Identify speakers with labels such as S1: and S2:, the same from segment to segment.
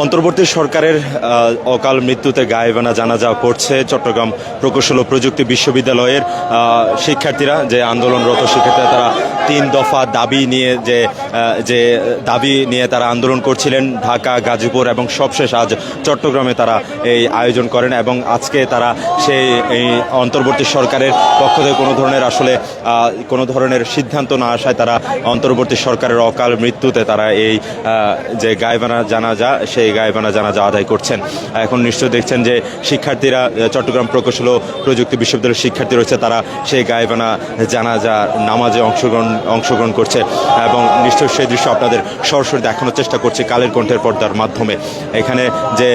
S1: অন্তর্বর্তী সরকারের অকাল মৃত্যুতে গায়েবানা জানাজা পড়ছে চট্টগ্রাম প্রকৌশল ও প্রযুক্তি বিশ্ববিদ্যালয়ের শিক্ষার্থীরা, যে আন্দোলনরত শিক্ষার্থীরা, তারা 3 দফা দাবি নিয়ে যে দাবি নিয়ে তারা আন্দোলন করছিলেন ঢাকা, গাজীপুর এবং সবশেষ আজ চট্টগ্রামে তারা এই আয়োজন করেন। এবং আজকে তারা এই অন্তর্বর্তী সরকারের পক্ষ থেকে কোনো ধরনের সিদ্ধান্ত না আসায় তারা অন্তর্বর্তী সরকারের অকাল মৃত্যুতে তারা এই যে গায়েবানা জানাজা, সেই গায়েবানা জানাজা আদায় করছেন। এখন নিশ্চয় দেখছেন যে শিক্ষার্থীরা, চট্টগ্রাম প্রকৌশল ও প্রযুক্তি বিশ্ববিদ্যালয়ের শিক্ষার্থী রয়েছে, তারা সেই গায়েবানা জানাজা নামাজে অংশগ্রহণ করছে এবং নিশ্চয়ই সেই দৃশ্য আপনাদের সরাসরি দেখানোর চেষ্টা করছে কালের কণ্ঠের পর্দার মাধ্যমে। এখানে যে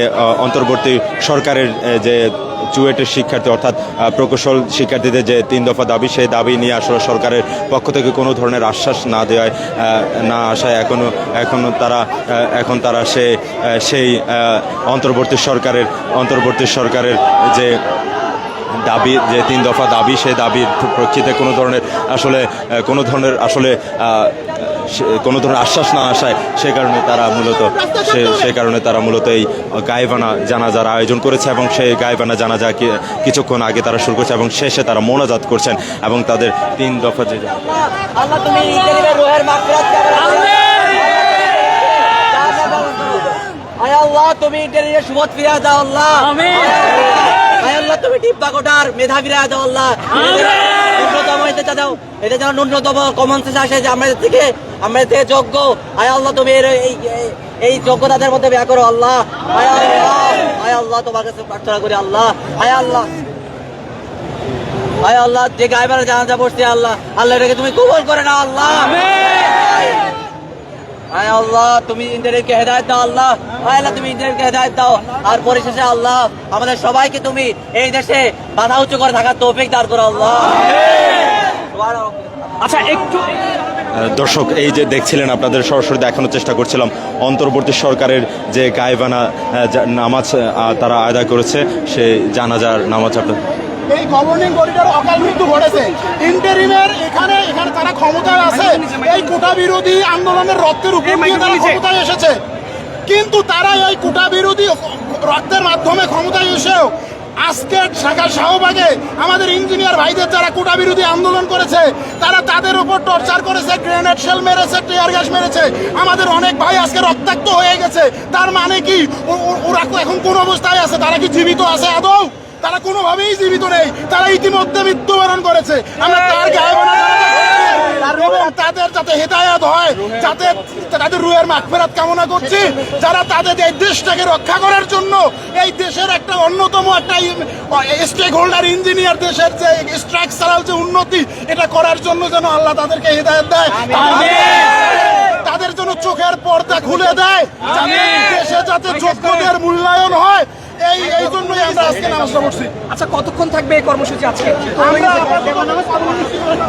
S1: অন্তর্বর্তী সরকারের যে চুয়েটের শিক্ষার্থী অর্থাৎ প্রকৌশল শিক্ষার্থীদের যে 3 দফা দাবি, সেই দাবি নিয়ে আসলে সরকারের পক্ষ থেকে কোনো ধরনের আশ্বাস না আসায় এখনো তারা সেই অন্তর্বর্তী সরকারের যে দাবি, যে 3 দফা দাবি, সেই দাবির প্রেক্ষিতে কোনো ধরনের আশ্বাস না আসায় সে কারণে তারা মূলত এই গায়েবানা জানাজার আয়োজন করেছে এবং সেই গায়েবানা জানাজা কিছুক্ষণ আগে তারা শুরু করছে এবং শেষে তারা মোনাজাত করছেন এবং তাদের 3 দফা যে
S2: তুমি সুবত ফিরিয়ে দাও আল্লাহ, আল্লাহ তুমি টিপ্পা কোটার মেধা ফিরিয়ে দাও আল্লাহ, এটা যেন ন্যূনতম কমন সেন্স আসে যে আমাদের থেকে যোগ্য। আয় আল্লাহ তুমি এই যোগ্যতাদের মধ্যে ব্যয় করো আল্লাহ। আয় আল্লাহ তোমার কাছে প্রার্থনা করি আল্লাহ। আয় আল্লাহ যে গায়েবানা জানাজা পড়ছে আল্লাহ, এটাকে তুমি কবুল করে নাও আল্লাহ। আয় আল্লাহ তুমি ইন্টারনেটকে হেদায়েত দাও আল্লাহ। আয় আল্লাহ তুমি ইন্টারনেটকে হেদায়েত দাও। আর পরিশেষে আল্লাহ আমাদের সবাইকে তুমি এই দেশে বাধা উঁচু করে থাকার তৌফিক দান করো আল্লাহ।
S3: আচ্ছা, একটু
S1: দর্শক, এই যে দেখছিলেন, আপনাদের সরাসরি দেখানোর চেষ্টা করছিলাম অন্তর্বর্তী সরকারের যে গায়েবানা নামাজ তারা আদায় করেছে, সেই জানাজার নামাজ।
S4: এই গভর্নিং বডিটার অকাল মৃত্যু ঘটেছে, ইন্টারিমের এখানে তারা ক্ষমতায় আছে, এই কোটা বিরোধী আন্দোলনের রক্তের উপর দিয়ে তারা ক্ষমতায় এসেছে, কিন্তু তারা এই কোটা বিরোধী রক্তের মাধ্যমে ক্ষমতায় এসেও আজকে ঢাকা শাহবাগে আমাদের ইঞ্জিনিয়ার ভাইদের যারা কোটা বিরোধী আন্দোলন করেছে, তাদের উপর টর্চার করেছে, গ্রেনেড শেল মেরেছে, টিয়ার গ্যাস মেরেছে। আমাদের অনেক ভাই আজকে রক্তাক্ত হয়ে গেছে। তার মানে কি ওরা এখন কোন অবস্থায় আছে? তারা কি জীবিত আছে আদৌ? তারা কোনোভাবেই জীবিত নেই, তারা ইতিমধ্যে মৃত্যুবরণ করেছে। আমরা তার গায়েবানা এবং তাদের যাতে হেদায়েত হয়, যাতে তাদের রুহের মাগফিরাত কামনা করছি, যারা তাদের এই দেশটাকে রক্ষা করার জন্য, এই দেশের একটা অন্যতম একটা স্টেক হোল্ডার ইঞ্জিনিয়ার, দেশের যে স্ট্রাকচারাল যে উন্নতি, এটা করার জন্য যেন আল্লাহ তাদেরকে হেদায়েত দেয়, তাদের জন্য চোখের পর্দা খুলে দেয়, দেশে যাতে যোগ্যদের মূল্যায়ন হয়, এই জন্যই আমরা আজকে নামাজটা পড়ছি।
S3: আচ্ছা, কতক্ষণ থাকবে এই কর্মসূচি আজকে?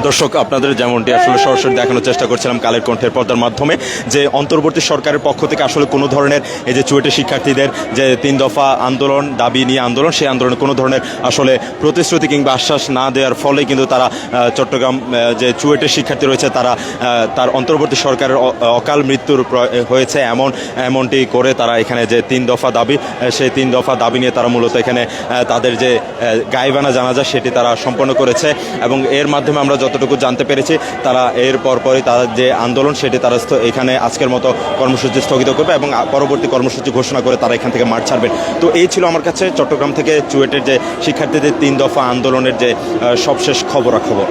S1: দর্শক, আপনাদের যেমনটি আসলে সরাসরি দেখানোর চেষ্টা করছিলাম কালের কণ্ঠের পর্দার মাধ্যমে, যে অন্তর্বর্তী সরকারের পক্ষ থেকে আসলে কোনো ধরনের এই যে চুয়েটের শিক্ষার্থীদের যে 3 দফা আন্দোলন, দাবি নিয়ে আন্দোলন, সেই আন্দোলনে কোনো ধরনের আসলে প্রতিশ্রুতি কিংবা আশ্বাস না দেওয়ার ফলে কিন্তু তারা চট্টগ্রাম যে চুয়েটের শিক্ষার্থী রয়েছে, তার অন্তর্বর্তী সরকারের অকাল মৃত্যুর হয়েছে এমনটি করে তারা এখানে যে 3 দফা দাবি, সেই 3 দফা দাবি নিয়ে তারা মূলত এখানে তাদের যে গায়েবানা জানাজা সেটি তারা সম্পন্ন করেছে। এবং এর মাধ্যমে আমরা যতটুকু জানতে পেরেছি, তারা এর পরপরই তাদের যে আন্দোলন সেটি তারা এখানে আজকের মতো কর্মসূচি স্থগিত করবে এবং পরবর্তী কর্মসূচি ঘোষণা করে তারা এখান থেকে মাঠ ছাড়বেন। তো এই ছিল আমার কাছে চট্টগ্রাম থেকে চুয়েটের যে শিক্ষার্থীদের 3 দফা আন্দোলনের যে সবশেষ খবরাখবর।